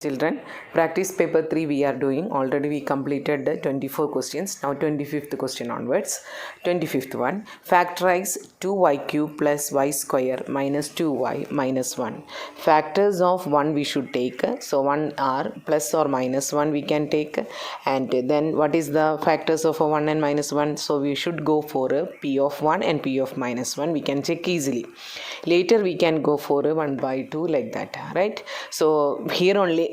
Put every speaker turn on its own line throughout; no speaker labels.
Children, practice paper 3 we are doing. Already we completed the 24 questions. Now 25th question onwards. 25th one. Factorize 2y cube plus y square minus 2y minus 1. Factors of 1 we should take. So 1 are plus or minus 1 we can take. And then what is the factors of 1 and minus 1? So we should go for a p of 1 and p of minus 1. We can check easily. Later we can go for a 1 by 2 like that. Right? So here only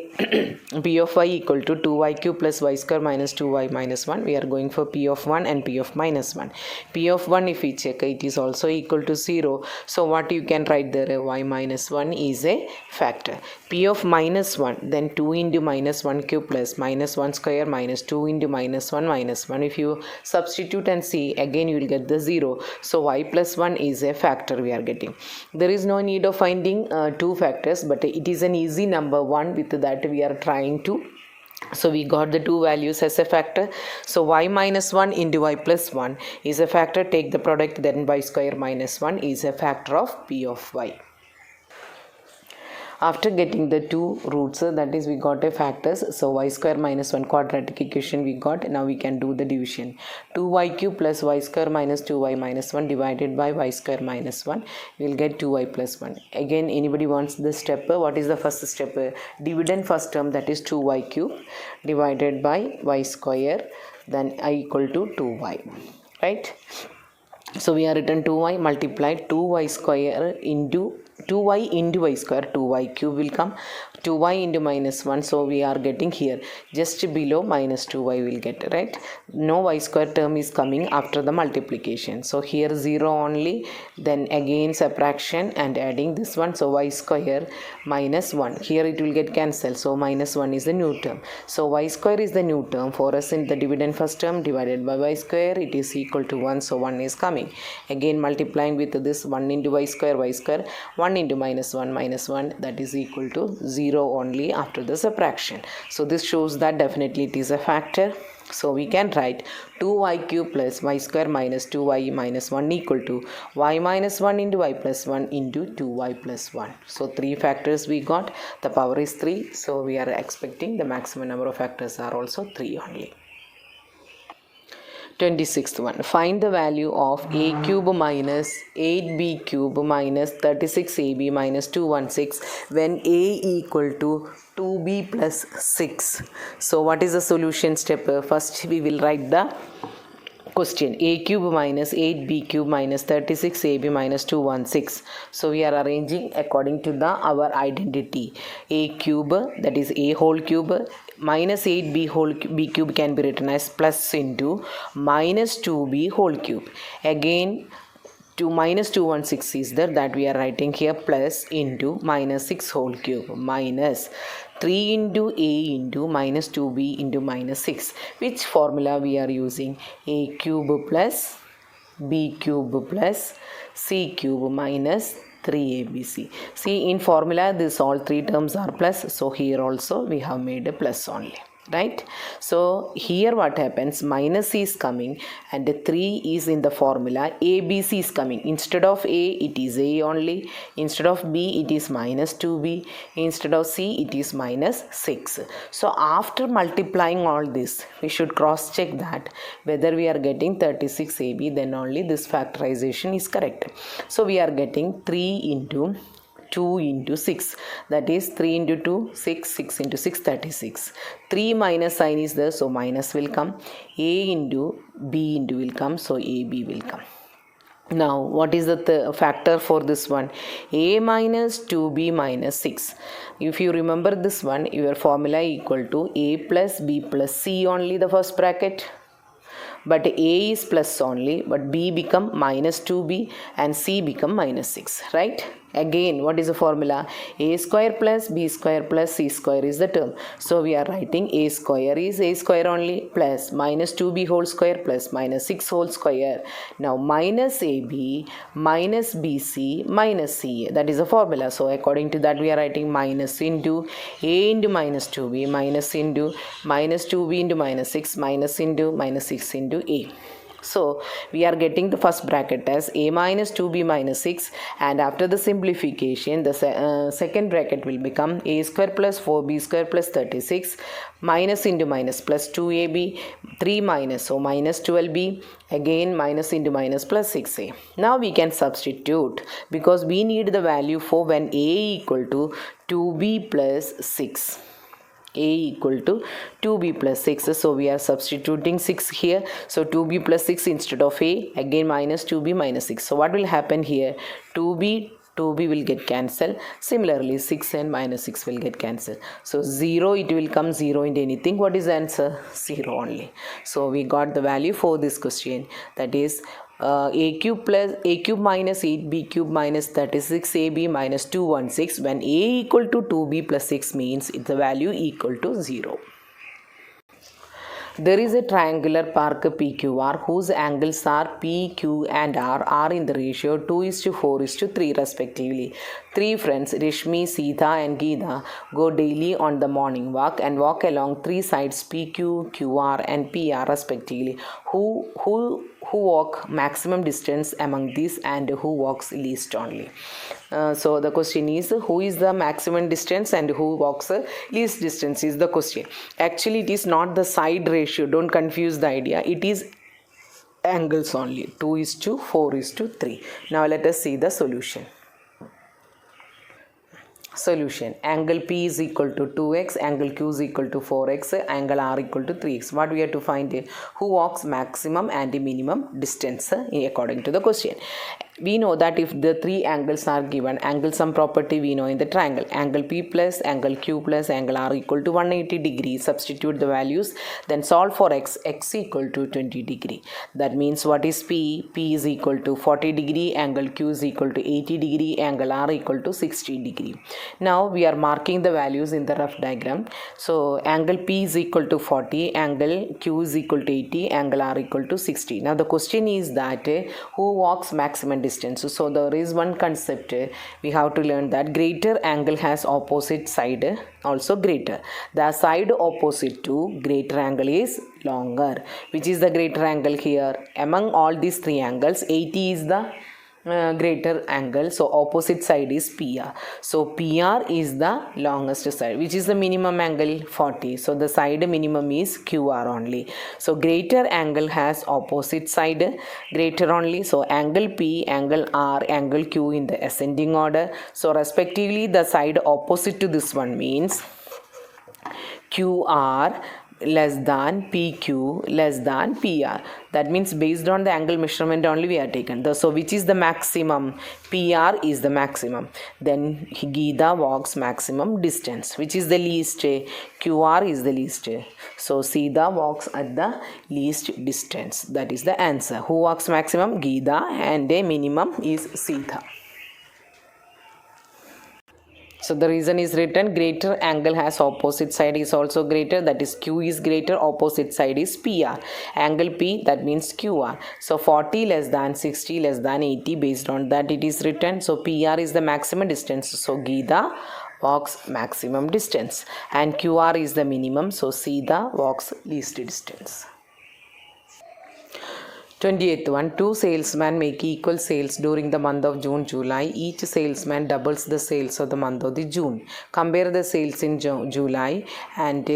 p of y equal to 2y cube plus y square minus 2y minus 1. We are going for p of 1 and p of minus 1. P of 1 if we check it is also equal to 0. So what you can write there, y minus 1 is a factor. P of minus 1, then 2 into minus 1 cube plus minus 1 square minus 2 into minus 1 minus 1. If you substitute and see, again you will get the 0. So y plus 1 is a factor we are getting. There is no need of finding two factors, but it is an easy number 1. With that we are trying to, so we got the two values as a factor. So y minus 1 into y plus 1 is a factor. Take the product, then y square minus 1 is a factor of p of y. After getting the two roots, that is we got a factors. So y square minus 1 quadratic equation we got. Now we can do the division. 2y cube plus y square minus 2y minus 1 divided by y square minus 1. We will get 2y plus 1. Again, anybody wants the step? What is the first step? Dividend first term, that is 2y cube divided by y square, then I equal to 2y. Right? So we are written 2y multiplied 2y square into 2y into y square, 2y cube will come, 2y into minus 1. So we are getting here just below minus 2y will get, right? No y square term is coming after the multiplication. So here 0 only, then again subtraction and adding this one. So y square minus 1. Here it will get cancelled. So minus 1 is the new term. So y square is the new term for us in the dividend first term divided by y square. It is equal to 1. So 1 is coming. Again multiplying with this 1 into y square, 1 into minus 1, that is equal to 0 only after the subtraction. So this shows that definitely it is a factor. So we can write 2y cube plus y square minus 2y minus 1 equal to y minus 1 into y plus 1 into 2y plus 1. So 3 factors we got. The power is 3. So we are expecting the maximum number of factors are also 3 only. 26th one. Find the value of a cube minus 8b cube minus 36ab minus 216 when a equal to 2b plus 6. So what is the solution step? First we will write the question. A cube minus 8b cube minus 36ab minus 216. So we are arranging according to our identity. A cube, that is a whole cube, minus 8b whole b cube can be written as plus into minus 2b whole cube. Again minus 216 is there, that we are writing here plus into minus 6 whole cube minus 3 into a into minus 2b into minus 6. Which formula we are using? A cube plus b cube plus c cube minus 3abc. See, in formula this all three terms are plus, so here also we have made a plus only. Right? So here what happens, minus is coming and 3 is in the formula. ABC is coming. Instead of A it is A only. Instead of B it is minus 2B. Instead of C it is minus 6. So after multiplying all this, we should cross check that whether we are getting 36AB, then only this factorization is correct. So we are getting 3 into 2 into 6, that is 3 into 2, 6, 6 into 6, 36. 3 minus sign is there, so minus will come. A into B into will come, so AB will come. Now what is the factor for this one? A minus 2B minus 6. If you remember this one, your formula equal to A plus B plus C only the first bracket. But A is plus only, but B become minus 2B and C become minus 6, right? Again, what is the formula? A square plus B square plus C square is the term. So we are writing A square is A square only plus minus 2B whole square plus minus 6 whole square. Now minus AB minus BC minus C. That is the formula. So according to that we are writing minus into A into minus 2B minus into minus 2B into minus 6 minus into minus 6 into A. So we are getting the first bracket as a minus 2b minus 6, and after the simplification the second bracket will become a square plus 4b square plus 36 minus into minus plus 2ab, 3 minus, so minus 12b, again minus into minus plus 6a. Now we can substitute because we need the value for when a equal to 2b plus 6. A equal to 2b plus 6, so we are substituting 6 here, so 2b plus 6 instead of a, again minus 2b minus 6. So what will happen here, 2b will get cancelled, similarly 6 and minus 6 will get cancelled, so 0, it will come 0 into anything. What is the answer? 0 only. So we got the value for this question, that is a cube minus 8b cube minus 36ab minus 216 when a equal to 2b plus 6 means the value equal to 0. There is a triangular park PQR whose angles are PQ and R are in the ratio 2:4:3 respectively. Three friends, Rishmi, Sita and Geeta, go daily on the morning walk and walk along three sides PQ, QR and PR respectively. Who walk maximum distance among these and who walks least only? So the question is, who is the maximum distance and who walks least distance is the question. Actually it is not the side ratio, don't confuse the idea, it is angles only, 2:4:3. Now let us see the solution. Solution: angle P is equal to 2x, angle Q is equal to 4x, angle R equal to 3x. What we have to find here? Who walks maximum and minimum distance according to the question. We know that if the three angles are given, angle sum property we know in the triangle, angle P plus angle Q plus angle R equal to 180 degrees. Substitute the values, then solve for x equal to 20 degree. That means what is P? P is equal to 40 degree, angle Q is equal to 80 degree, angle R equal to 60 degree. Now we are marking the values in the rough diagram. So angle P is equal to 40, angle Q is equal to 80, angle R equal to 60. Now the question is that who walks maximum distance? So there is one concept we have to learn, that greater angle has opposite side also greater. The side opposite to greater angle is longer. Which is the greater angle here? Among all these three angles, 80 is the greater angle, so opposite side is PR. So PR is the longest side. Which is the minimum angle? 40. So the side minimum is QR only. So greater angle has opposite side greater only. So angle P, angle R, angle Q in the ascending order. So respectively the side opposite to this one means QR less than PQ less than PR. That means based on the angle measurement only we are taken. So which is the maximum? PR is the maximum. Then Geeta walks maximum distance. Which is the least? QR is the least. So Sita walks at the least distance. That is the answer. Who walks maximum? Geeta, and a minimum is Sita. So the reason is written, greater angle has opposite side is also greater, that is Q is greater, opposite side is PR. Angle P, that means QR. So 40 less than 60 less than 80, based on that it is written. So PR is the maximum distance, so Geeta walks maximum distance, and QR is the minimum, so Sita walks least distance. 28th one, two salesmen make equal sales during the month of June, July. Each salesman doubles the sales of the month of the June. Compare the sales in July and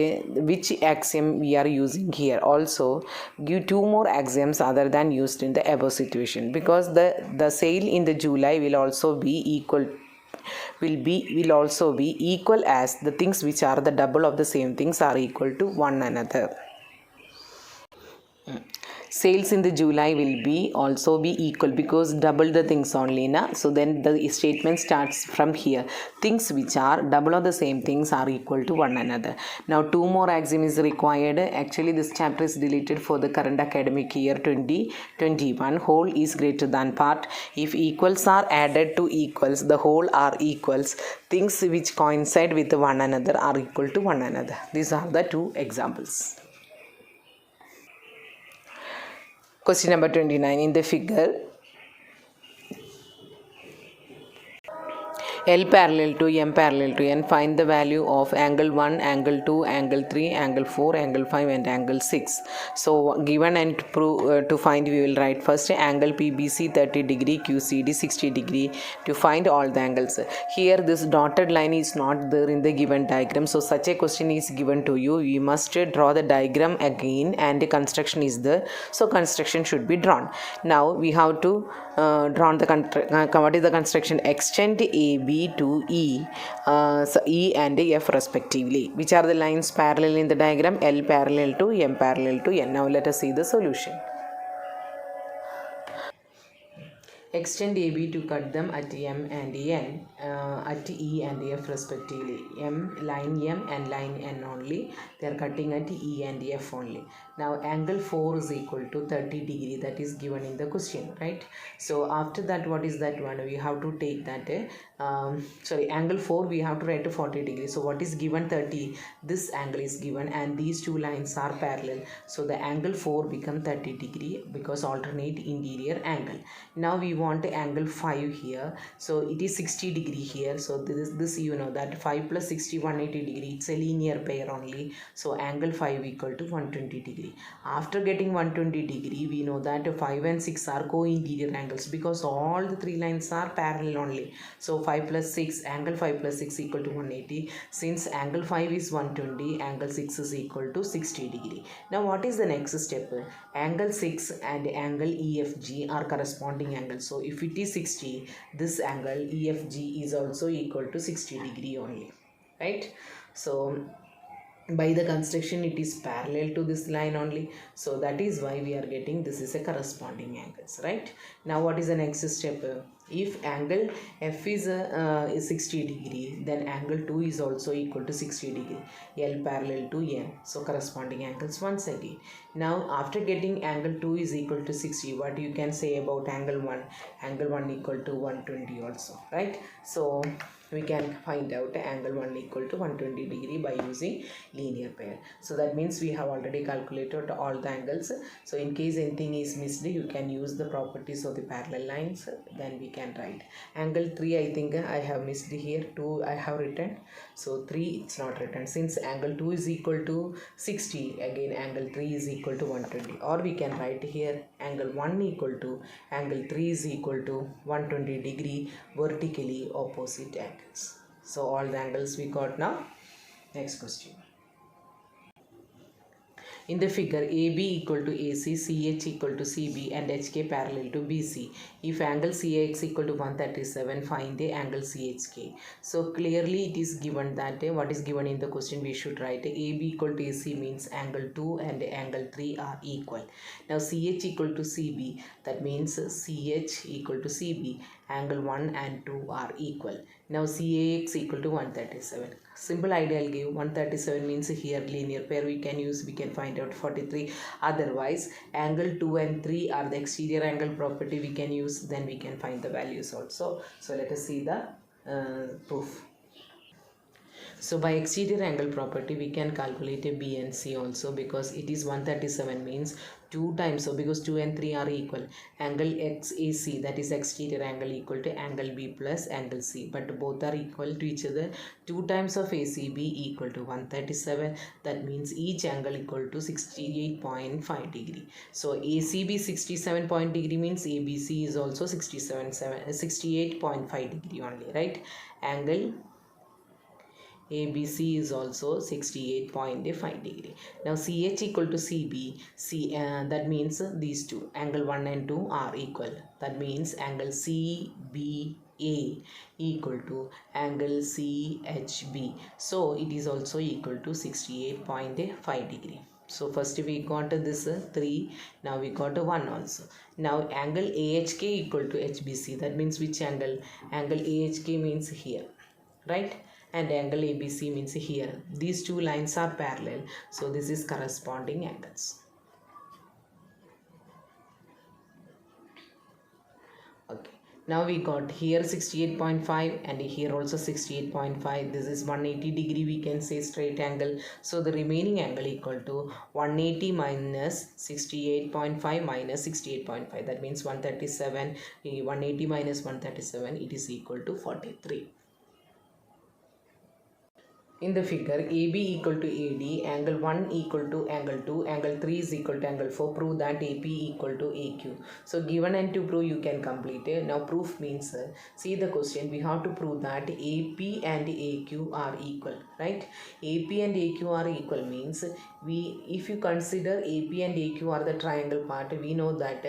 which axiom we are using here. Also give two more axioms other than used in the above situation, because the sale in the July will also be equal as the things which are the double of the same things are equal to one another. Sales in the July will also be equal because double the things only na. So then the statement starts from here. Things which are double of the same things are equal to one another. Now two more axioms is required. Actually this chapter is deleted for the current academic year 2021. Whole is greater than part. If equals are added to equals, the whole are equals. Things which coincide with one another are equal to one another. These are the two examples. Question number 29. In the figure, L parallel to M parallel to N, find the value of angle 1, angle 2, angle 3, angle 4, angle 5 and angle 6. So given and to find, we will write first angle PBC 30 degree, QCD 60 degree, to find all the angles. Here this dotted line is not there in the given diagram, so such a question is given to you. You must draw the diagram again, and the construction is there, so construction should be drawn. Now we have to draw the what is the construction? Extend AB to E, so E and F respectively. Which are the lines parallel in the diagram? L parallel to M parallel to N. Now let us see the solution. Extend AB to cut them at M and N, at E and F respectively. Line M and line N only. They are cutting at E and F only. Now angle 4 is equal to 30 degree. That is given in the question, right? So after that, what is that one? We have to take that. Angle 4 we have to write to 40 degree. So what is given? 30. This angle is given, and these two lines are parallel. So the angle 4 become 30 degree because alternate interior angle. Now we want angle 5 here, so it is 60 degree here. So this you know that 5 plus 60 180 degree, it's a linear pair only. So angle 5 equal to 120 degree. After getting 120 degree, we know that 5 and 6 are co-interior angles because all the three lines are parallel only. So 5 plus 6, angle 5 plus 6 equal to 180. Since angle 5 is 120, angle 6 is equal to 60 degree. Now what is the next step? Angle 6 and angle EFG are corresponding angles. So if it is 60, this angle EFG is also equal to 60 degree only, right? So by the construction, it is parallel to this line only. So that is why we are getting this is a corresponding angles, right? Now what is the next step? If angle F is 60 degree, then angle 2 is also equal to 60 degree. L parallel to N. So corresponding angles once again. Now after getting angle 2 is equal to 60, what you can say about angle 1? Angle 1 equal to 120 also, right? So we can find out angle 1 equal to 120 degree by using linear pair. So that means we have already calculated all the angles. So in case anything is missed, you can use the properties of the parallel lines, then we can write. Angle 3, I think I have missed here. 2 I have written, so 3 it's not written. Since angle 2 is equal to 60, again angle 3 is equal to 120. Or we can write here angle 1 equal to angle 3 is equal to 120 degree vertically opposite angles. So all the angles we got now. Next question. In the figure, AB equal to AC, CH equal to CB and HK parallel to BC. If angle CAX equal to 137, find the angle CHK. So clearly it is given that what is given in the question we should write. AB equal to AC means angle 2 and angle 3 are equal. Now CH equal to CB, that means CH equal to CB, angle 1 and 2 are equal. Now CAX equal to 137. Simple idea I'll give. 137 means here linear pair we can use, we can find out 43. Otherwise angle 2 and 3 are the exterior angle property we can use, then we can find the values also. So let us see the proof. So by exterior angle property we can calculate a B and C also, because it is 137 means 2 times. So because 2 and 3 are equal, angle XAC, that is exterior angle, equal to angle B plus angle C, but both are equal to each other. 2 times of ACB equal to 137, that means each angle equal to 68.5 degree. So ACB 67 point degree means ABC is also 68.5 degree only, right? Angle ABC is also 68.5 degree. Now CH equal to CB, that means these two, angle 1 and 2 are equal. That means angle CBA equal to angle CHB. So it is also equal to 68.5 degree. So first we got this 3, now we got 1 also. Now angle AHK equal to HBC, that means which angle? Angle AHK means here, right? And angle ABC means here. These two lines are parallel, so this is corresponding angles. Okay, now we got here 68.5 and here also 68.5. This is 180 degree, we can say straight angle. So the remaining angle equal to 180 minus 68.5 minus 68.5. That means 137. 180 minus 137, it is equal to 43. In the figure, AB equal to AD, angle 1 equal to angle 2, angle 3 is equal to angle 4. Prove that AP equal to AQ. So given and to prove, you can complete it. Now proof means, see the question, we have to prove that AP and AQ are equal, right? AP and AQ are equal means, if you consider AP and AQ are the triangle part, we know that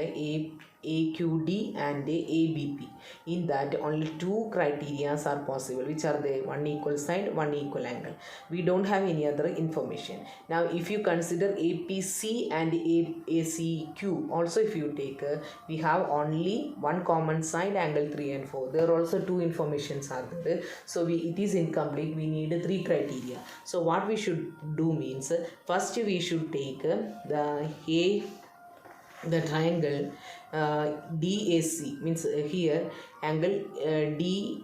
AQD and ABP. In that only two criteria are possible, which are the one equal side, one equal angle. We don't have any other information. Now if you consider APC and ACQ also, if you take, we have only one common side, angle 3 and 4. There are also two informations are there, so it is incomplete. We need three criteria. So what we should do means, first we should take the triangle DAC, means here angle DAC,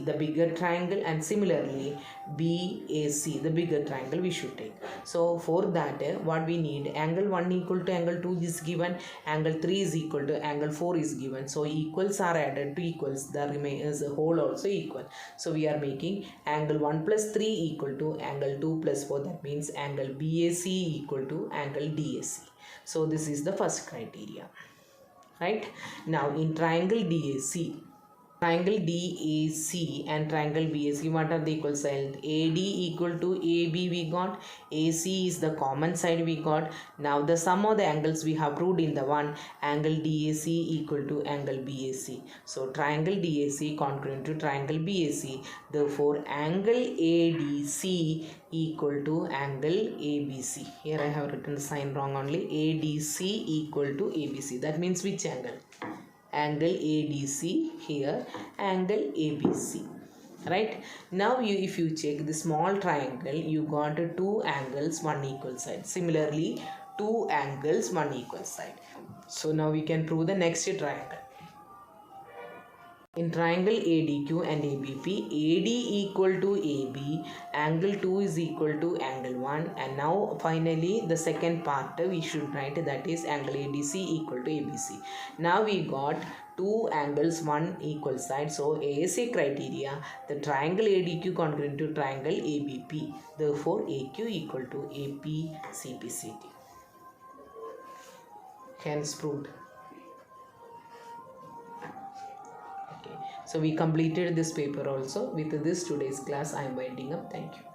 the bigger triangle, and similarly BAC, the bigger triangle we should take. So for that, what we need, angle 1 equal to angle 2 is given, angle 3 is equal to angle 4 is given. So equals are added to equals, the remains whole also equal. So we are making angle 1 plus 3 equal to angle 2 plus 4. That means angle BAC equal to angle DAC. So this is the first criteria, right? Now in triangle DAC and triangle BAC, what are the equal sides? AD equal to AB we got, AC is the common side we got. Now the sum of the angles we have proved in the one, angle DAC equal to angle BAC. So triangle DAC congruent to triangle BAC. Therefore angle ADC equal to angle ABC. Here I have written the sign wrong only. ADC equal to ABC. That means which angle? Angle ADC, here angle ABC, right? Now if you check the small triangle, you got two angles, one equal side. Similarly, two angles, one equal side. So now we can prove the next triangle. In triangle ADQ and ABP, AD equal to AB, angle 2 is equal to angle 1, and now finally the second part we should write, that is angle ADC equal to ABC. Now we got two angles, one equal side. So ASA criteria, the triangle ADQ congruent to triangle ABP. Therefore AQ equal to AP CPCT. Hence proved. So we completed this paper also. With this today's class I am winding up. Thank you.